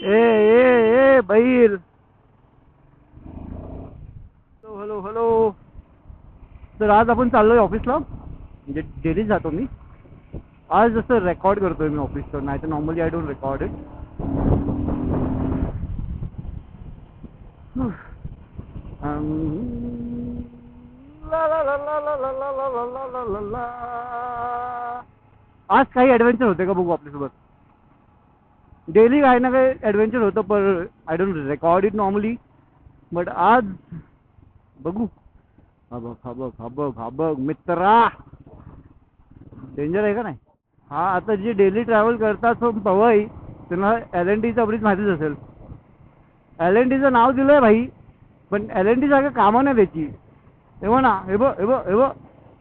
ए बहीर. Hello hello hello. तर आज आपण चाललोय ऑफिसला, म्हणजे डेली जातो मी. आज जसं रेकॉर्ड करतोय मी ऑफिसचं, नाही तर normally I don't record it. आज काही ॲडव्हेंचर होते का बघू आपल्यासोबत. डेली काही ना काही ॲडव्हेंचर होतं, पण I don't record it normally. But आज बघू. हा बघ हा बघ हा बघ हा बघ मित्रा, डेंजर आहे का नाही. हा आता जे डेली ट्रॅव्हल करतात पवई, त्यांना LNTचा ब्रिज माहितीच असेल. LNTचं नाव दिलंय भाई, पण LNT सारखं कामं नाही त्याची. हे बघ ना, हे बघ हे बघ हे बघ.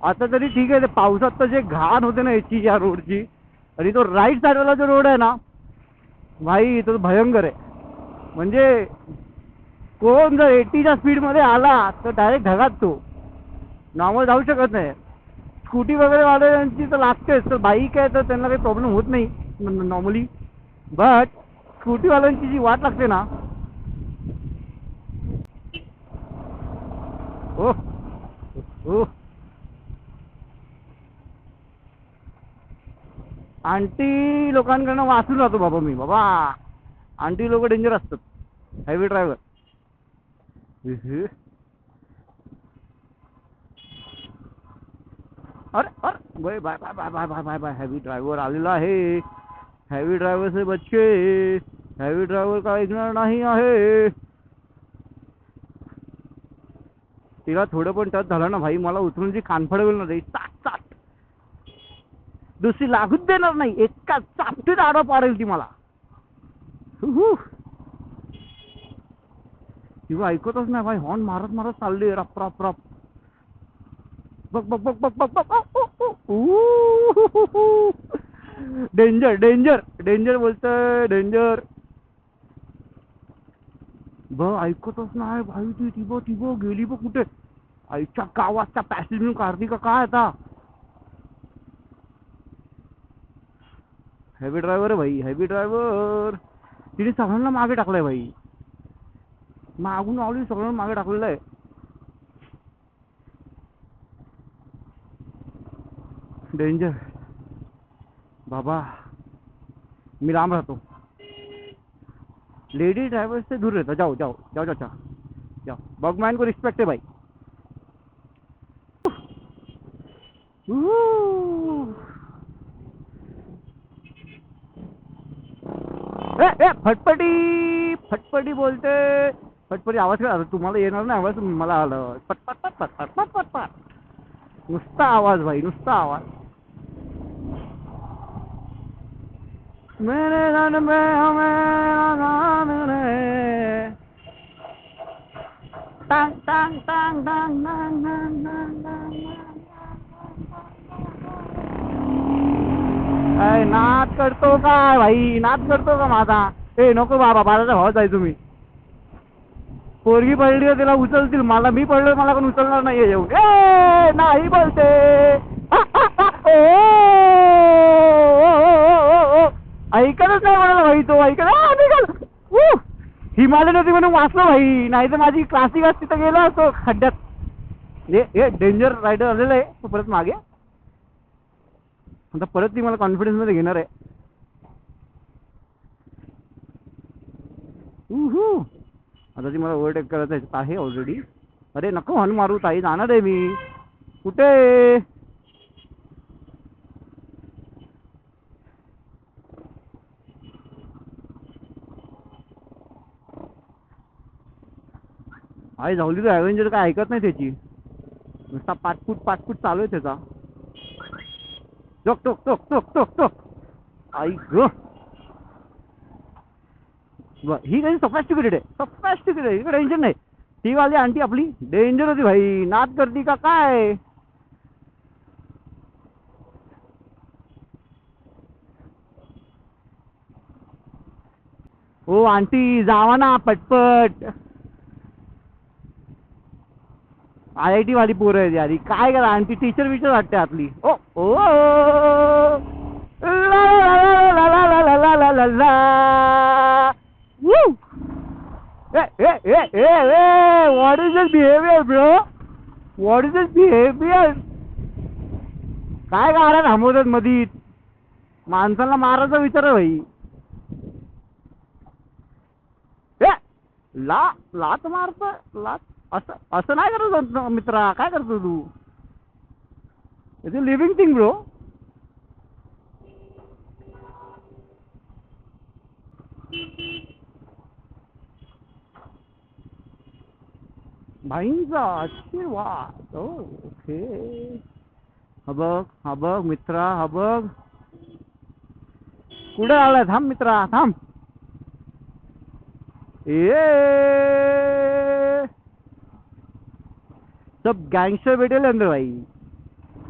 आता तरी ठीक आहे, ते पावसात तर जे घाण होते ना याची, या रोडची. आणि तो राईट साईडवाला जो रोड आहे ना भाई, तो भयंकर आहे. म्हणजे कोण जर 80च्या स्पीडमध्ये आला तर डायरेक्ट ढगात तो, नॉर्मल जाऊ शकत नाही. स्कूटी वगैरे वाल्यांची तर लागतेच, तर बाईक आहे तर त्यांना काही प्रॉब्लेम होत नाही नॉर्मली. बट स्कूटीवाल्यांची जी वाट लागते ना, हो हो. आंटी लोकांकडनं वाचून राहतो बाबा मी. बाबा आंटी लोक डेंजर असतात, हेवी ड्रायव्हर. अरे अरे bye bye bye bye bye bye bye bye. Heavy driver आलेला आहे. हेवी ड्रायव्हर से बच्चे, हेवी ड्रायव्हर का ऐकणार नाही आहे. तिला थोडं पण टच झालं ना भाई, मला उचलून जी कानफडवेल ना रे, चाट चाट. दुसरी लागूच देणार नाही, एका चापटीत आडा पाडेल ती मला. तिला ऐकतच नाही भाई, हॉर्न मारत मारत चालली रप रप रप. बघ बघ बघ बघ बघ बघ. डेंजर डेंजर डेंजर बोलतोय, डेंजर. बघ ऐकतच नाही भाई ती. ती बघ गेली बघ कुठे. आईच्या गावाचा पॅसेज म्हणून काढली का काय आता. हेवी ड्रायव्हर आहे भाई, हेवी ड्रायव्हर. तिने सगळ्यांना मागे टाकलंय भाई, मागून आवडी सगळ्यांना मागे टाकलेलं आहे. डेंजर बाबा. मी लांब राहतो, लेडी ड्राइवर से दूर रहता. जाओ जाओ जाओ जाओ जाओ जाओ. बगमैन को रिस्पेक्ट है भाई. फटफटी फटफटी बोलते. फटफटी आवाज काय तुम्हाला येणार नाही, आवाज मला आलं. पटपट पटपट पटपट पटपट. नुसता आवाज भाई, नुसता आवाज. मेरे मन में हमें रे. टांग टांग टांग टांग टांग टांग टांग. नाद करतो काय भाई, नाद करतो का माझा. ए नको बाबा, बाजाचा भाव जाय तुम्ही. पोरगी पडली तर तिला उचलतील, मला मी पडलो मला कोण उचलणार नाहीये येऊन. ए नाही बोलते. ऐकतच नाही मला भाई, तो ऐकत. हिमालय नदी म्हणून वाचलो भाई, नाही तर माझी क्लासिक असती तर गेलो असतो खड्ड्यात. हे डेंजर रायडर आलेलं आहे तो परत मागे. आता परत ती मला कॉन्फिडन्स मध्ये घेणार आहे. आता ती मला ओव्हरटेक करत आहे ऑलरेडी. अरे नको हॉर्न मारू ताई, जाणार आहे मी. कुठे. आई जाऊली, तो ॲव्हेंजर काय ऐकत नाही त्याची, नुसता पाटपूट पाटपूट चालू आहे त्याचा. टोक टोक टोक टोक टोक टोक. आई ग, ही काही सोफिस्टिकेटेड आहे, सोफिस्टिकेटेड आहे. इकडे टेन्शन नाही. ती वाली आंटी आपली डेंजर होती भाई, नाद करती का काय. ओ आंटी जावा ना पटपट. IIT वाली पोरं आहे यारी, काय करा. आंटी टीचर विचर वाटते आपली. ओ ओ ला ला ला ला ला ला ला ला ला. What is this behaviour bro? What is this behaviour? काय गाड्या थांबवतात मधीत? माणसाला मारायचा विचार आहे भाई. ए लात मारत लात. असं असं नाही करत मित्रा. काय करतो तू? It's a living thing bro. भाईंचा आशीर्वाद. ओके. हा बघ मित्रा. हा बघ कुठे आलाय. थांब मित्रा थांब. ये सब गँगस्टर भेटेल अंदर भाई.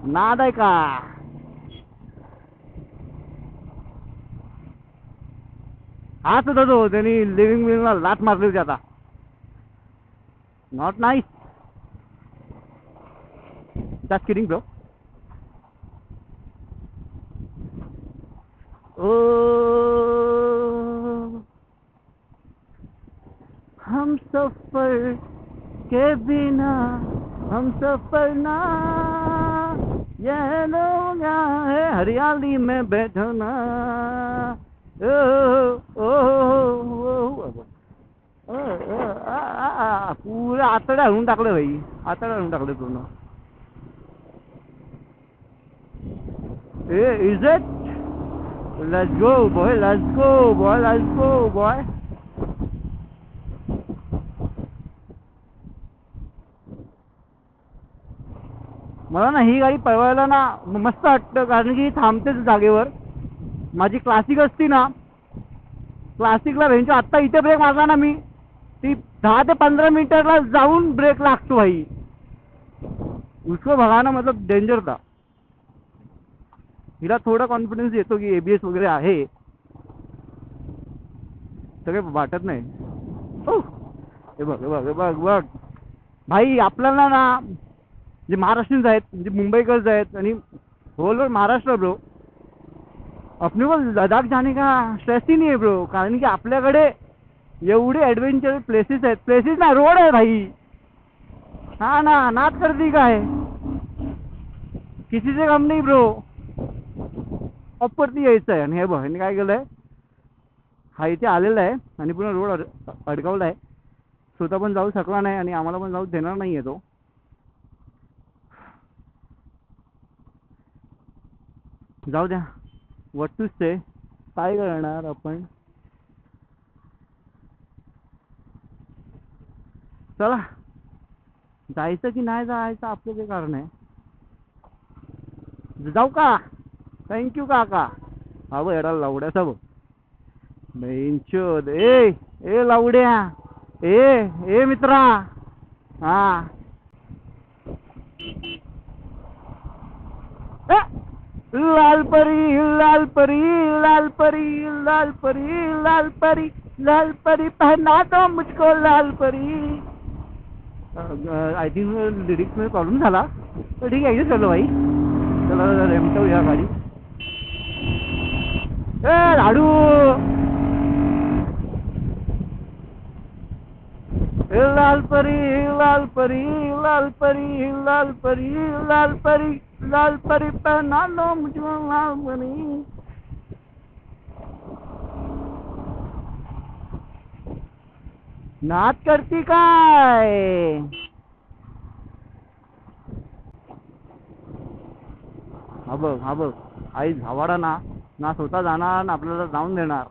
नाद आहे का? हाच होता तो. त्यांनी लिव्हिंग विंगला लात मारली होती आता. Not nice. Just kidding bro. ओ हम सफर के बिना हम सफर ना ये लोग है हरियाली में बैठना. पुरा आतड्या हलवून टाकलं भाई. आतड्या हलवून टाकलं पूर्ण. Is it? Let's go boy. Let's go boy. Let's go boy. मला ना ही गाडी पळवायला ना मस्त वाटतं. कारण की थांबतेच जागेवर. माझी क्लासिक असती ना. क्लासिकला भेंचो आत्ता इथे ब्रेक मारला ना मी. ती 10 ते 15 मिनिटला जाऊन ब्रेक लागतो भाई. उसको भगाना मतलब डेंजर था. हिला थोडा कॉन्फिडन्स येतो की ABS वगैरे आहे. सगळे वाटत नाही. हे बघ हे बघ हे बघ बघ भाई. आपल्याला ना जे महाराष्ट्रीयन्स आहेत म्हणजे मुंबईकर्स आहेत आणि होल ओव्हर महाराष्ट्र ब्रो. अपने को लद्दाख जाने का स्ट्रेस ही नहीं है ब्रो. कारण की आपल्याकडे एवढे ॲडव्हेंचर प्लेसेस आहेत. प्लेसेस ना रोड आहे भाई. हा ना. नाद करती काय? किसी से कम नहीं ब्रो. ऑफवरती यायचं आहे. आणि हे बघ ह्याने काय केलं आहे. हा इथे आलेला आहे आणि पुन्हा रोड अडकावला आहे. स्वतः पण जाऊ शकला नाही आणि आम्हाला पण जाऊ देणार नाही आहे तो. जाऊ द्या. व्हॉट टू से. काय करणार आपण. चला जायचं की नाही जायचं आपलं ते कारण आहे. जाऊ का? थँक्यू काका. हा बघ एवढा लावड्याचा बघ. बेंचोद. ए लावड्या. ए मित्रा. हा लाल परी लाल परी लाल परी लाल परी लाल परी लाल परी पहना दो मुझको लाल परी. आय थिंक लिरिक्स मध्ये प्रॉब्लेम झाला. तर ठीक आहे. चलो भाई. चला रेमटो या गाडी. लाडू. लाल परी लाल परी लाल परी लाल परी लाल परी लाल परी पहना लो मुझको लाल परी. नाद करती काय? हा बघ आई झावाडा ना स्वतः जाणार ना आपल्याला जाऊन देणार.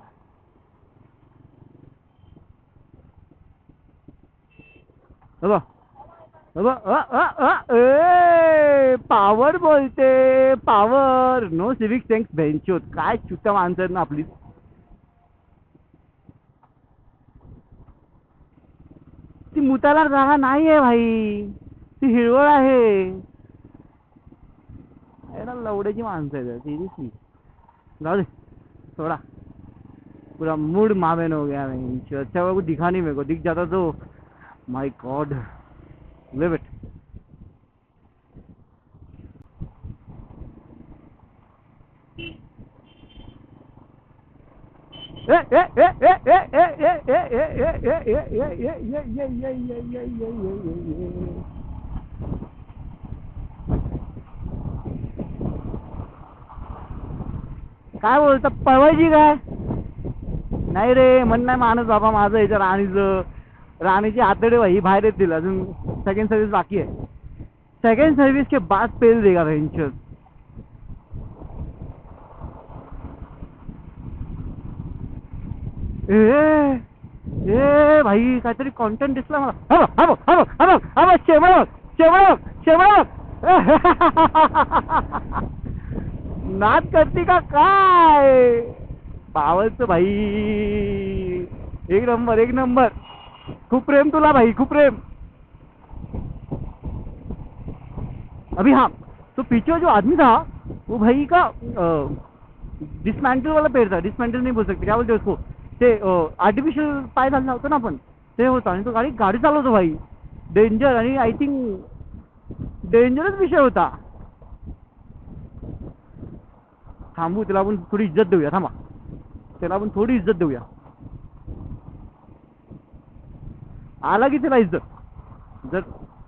पावर बोलते. पावर. नो सिविक सेन्स बेंचोत. काय चुत्या माणसं आहेत ना आपली. ती मुताला जागा नाही आहे भाई. ती हिरवळ आहे. लवड्याची माणसं आहेत सिरियसली. जाऊ दे थोड़ा. पूरा मूड मावेन हो गया. अच्छा वो दिखा नहीं मेरे को. दिख जाता तो माय गॉड. Live it. काय बोलता पळवायची काय? नाही रे, मन नाही मानत बाबा माझं याच्या राणीचं. राणीची आतडे भाई बाहेर येतील, अजून सेकंड सर्विस बाकी आहे. सेकंड सर्विस के बाद पेल देगा वेंचर. ए ए भाई काहीतरी कॉन्टेंट दिसला मला. हा बघ, हा बघ, हा बघ, हा बघ, हा बघ, शेवळ शेवळ शेवळ. नाद करती का काय? पावलचं भाई, एक नंबर एक नंबर. खूप प्रेम तुला भाई, खूप प्रेम. अभी हाँ, तो पीछे जो आदमी था वो भाई का डिसमॅन्टल वाला पेड़ था. डिसमॅन्टल नहीं बोल सकते, क्या बोलते उसको, ते आर्टिफिशियल पाय घालला होता ना आपण, ते होता. आणि तो गाडी चालवतो भाई, डेंजर. आणि आय थिंक डेंजरच विषय होता. थांबू, त्याला आपण थोडी इज्जत देऊया. थांबा, त्याला आपण थोडी इज्जत देऊया. आला की त्याला इज्जत, जर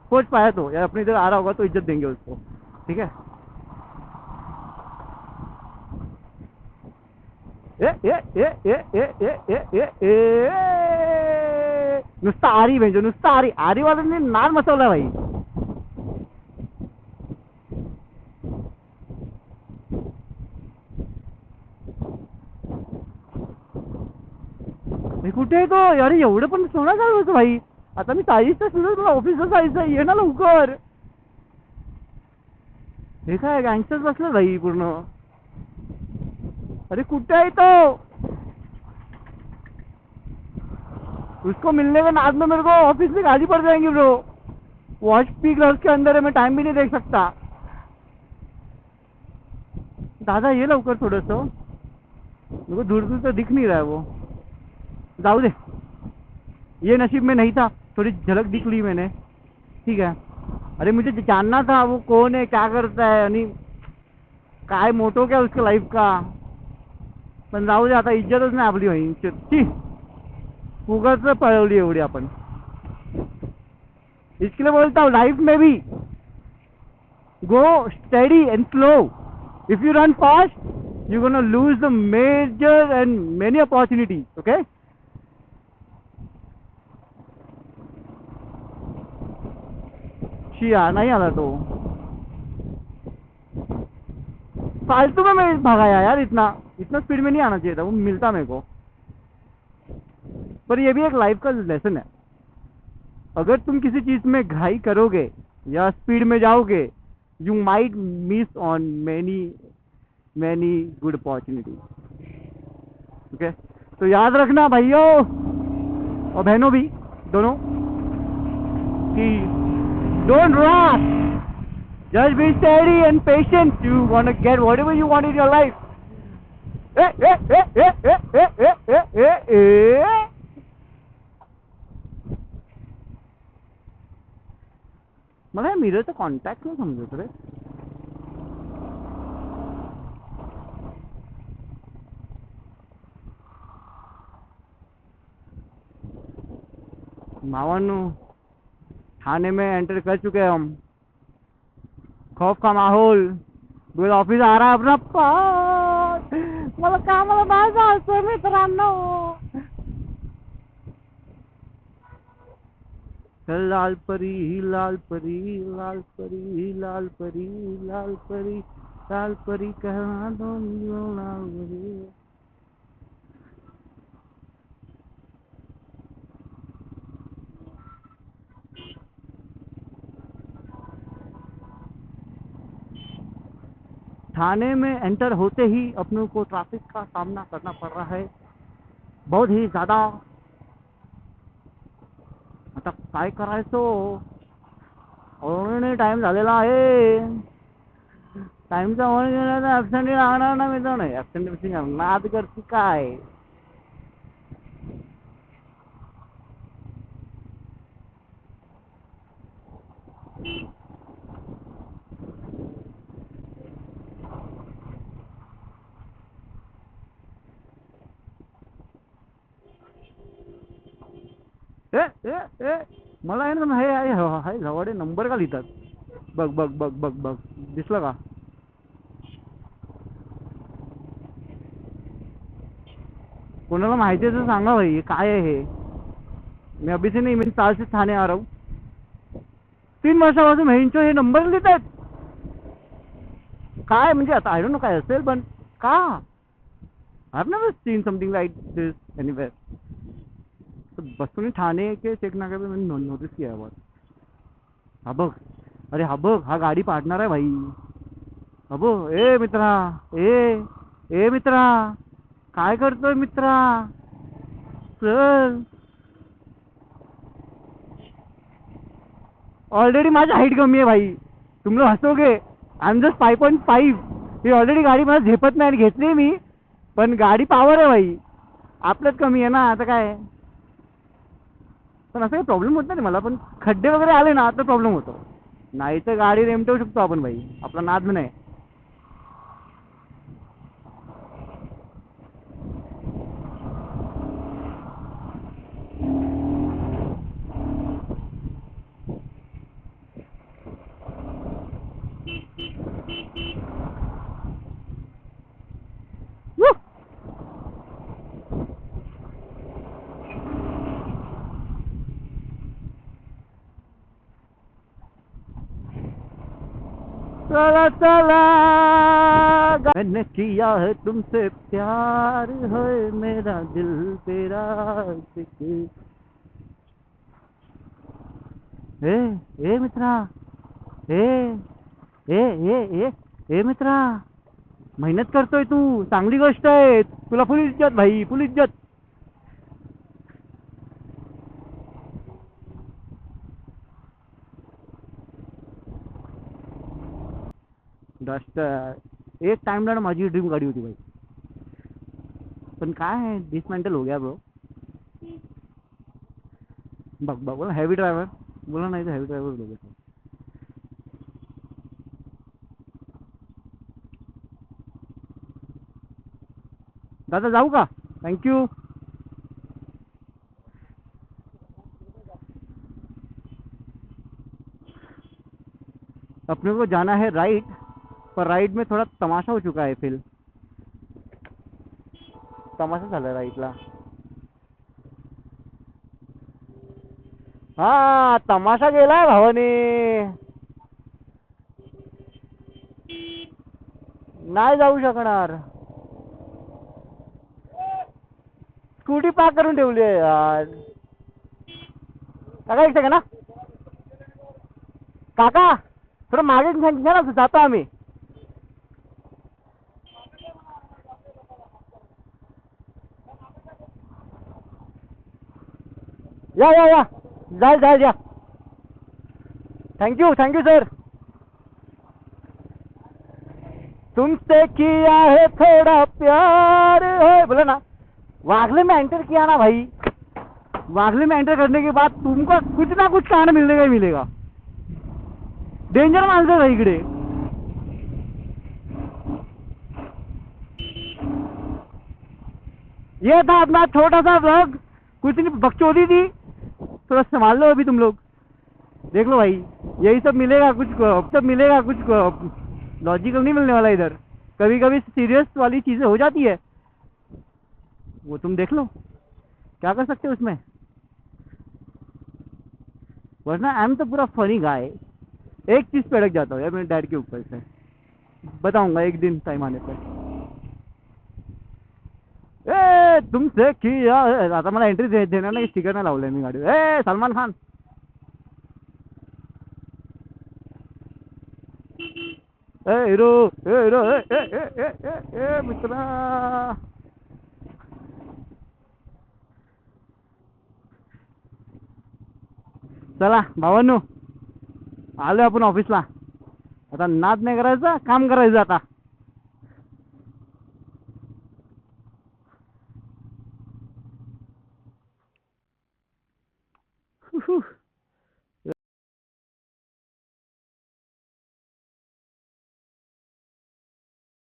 कोच पाया तो या अपनी इधर आ रहा होगा तो इज्जत देंगे उसको. ठीक है. ए ए ए ए ए ए ए ए ए नुसता आरी भेंजो, नुसता आरी. आरीवाल्यांनी नाद मचवला भाई. कुठे आहे तो? अरे एवढं पण सोडा चालवतो भाई. आता मी 40चा सुद्धा तुला ऑफिसला जायचं, ये ना लवकर. हे काय गँगस्टर्स बसलं भाई पूर्ण. अरे कुठे आहे तो? उसको मिलने के नाद में मेरे को ऑफिस में गाली पड़ जाएंगी ब्रो. वॉच पी ग्लव्स के अंदर है, मैं टाइम भी नहीं देख सकता. दादा ये लवकर थोडस, मेरे को दूर दूर से दिख नहीं रहा है वो. जाऊ दे, ये नसीब में नहीं था. थोड़ी झलक दिख ली मैंने, ठीक है. अरे मुझे जानना था वो कौन है, क्या करता है, आणि काय मोटो क्या उसका लाईफ का. पण जाऊ दे, आता इज्जतच नाही आपली भाई. ची उगाच पळवली एवढी आपण. इसके लिए बोलता हूँ, लाइफ में भी go steady and slow. If you run fast you gonna lose the major and many opportunities. Okay. शिया नहीं आला तो. फालतू में मैं भगाया यार. इतना स्पीड में नहीं आना चाहिए था, वो मिलता मेरे को. पर ये भी एक लाइफ का लेसन है. अगर तुम किसी चीज में घाई करोगे या स्पीड में जाओगे, यू माइट मिस ऑन मैनी गुड अपॉर्चुनिटी. ओके. तो याद रखना भाइयों और बहनों भी, दोनों, कि don't rush. Just be steady and patient. You want to get whatever you want in your life. मला या मिररचा कॉन्टॅक्ट नाही समजत रे. मावानो, थाने में एंटर कर चुके हैं हम. खौफ का माहौल. बिल ऑफिस आ रहा है अपना पास. मला कामाला बाहेर जायचं मित्रांनो. लाल परी लाल परी लाल परी लाल परी लाल परी लाल परी कहना दो लाल परी. थाने में एंटर होते ही अपनों को ट्रैफिक का सामना करना पड़ रहा है, बहुत ही ज़्यादा. आता काय करायचं, ऑलरेडी टाइम झालेला आहे. टाइमचा वर गेला तर ॲब्सेंट लागणार ना मित्र. नाही ॲब्सेंट नाद करते काय. ए ए ए मला आहे ना, हे आहे झवाडे नंबर का लिहितात. बघ बघ बघ बघ बघ, दिसलं का? कोणाला माहिती आहे तर सांगा भाई, काय आहे हे? मी अभी से नहीं, मेरी साल से थाने आ रहा हूँ. 3 वर्षापासून ह्यांचे हे नंबर लिहित आहेत. काय म्हणजे आता आय डोंट नो काय असेल, पण का? I have never seen something like this anywhere. तो बसून ठाणे के चेक नाका पे मैंने नोटिस किया है बहुत. हा बघ, अरे हा बघ, हा गाडी पाडणार आहे भाई. हा बघ, ए मित्रा, ए ए मित्रा, काय करतोय मित्रा? चल. ऑलरेडी माझी हाईट कमी आहे भाई. तुम लोग हसोगे. I am just 5.5. ही ऑलरेडी गाडी मला झेपत नाही, घेतली मी. पण गाडी पावर आहे भाई. आपल्यात कमी आहे ना, आता काय. पण असं काही प्रॉब्लेम होत नाही मला, पण खड्डे वगैरे आले ना तर प्रॉब्लेम होतो. नाही तर गाडी रेमटवू शकतो आपण भाई, आपला नाद नाही. Woo! चला चला, मैंने किया है तुमसे प्यार, है मेरा दिल तेरा आशिकी. ए ए मित्रा, ए ए ए ए ए मित्रा, मेहनत करतोय तू, चांगली गोष्ट आहे. तुला फुल इज्जत भाई, फुल इज्जत. डस्टर एक टाइमला ना माझी ड्रीम गाडी होती भाई, पण काय आहे, डिसमेंटल हो गया ब्रो. बघ बघ बोला, हेवी ड्रायव्हर बोला, नाही तर हेवी ड्रायव्हर बोलतो. दादा जाऊ का? थँक्यू. अपने को जाना है राइट, पर राइड में थोड़ा तमाशा हो चुका है. फिर तमाशा झाला राईटला. हा तमाशा गेलाय भावाने. नाही जाऊ शकणार. स्कूटी पार्क करून ठेवली आहे यार. काका एक सेकंड ना, काका थोडं मागे घ्या ना, जातो आम्ही. या या या, जाय जाय या. Thank you thank you sir. तुमसे किया है थोड़ा प्यार है, बोला ना. वागले में एंटर किया ना भाई, वागले में एंटर करने के बाद तुमको कुछ ना कुछ कारण मिलेगा ही मिलेगा. डेंजर माणसं भाई इकडे. ये था अपना छोटा सा व्लॉग. कुछ नहीं, बकचोदी थी, थोड़ा संभाल लो अभी तुम लोग. देख लो भाई, यही सब मिलेगा, कुछ सब मिलेगा, कुछ लॉजिकल नहीं मिलने वाला इधर. कभी कभी सीरियस वाली चीजें हो जाती है, वो तुम देख लो, क्या कर सकते हो उसमें. वरना आई एम तो पूरा फनी गाय. एक चीज पे अड़क जाता हूँ यार, मेरे डैड के ऊपर से. बताऊंगा एक दिन टाइम आने पर. ए तुमसे किया, आता मला एंट्री देणार नाही, स्टिकर नाही लावलंय मी गाडीवर. ए सलमान खान. ए हिरो, ए हिरो, ए ए ए ए ए ए मित्रा. चला भावांनो, आलो आपण ऑफिसला. आता नाद नाही करायचा, काम करायचं आता. Whew.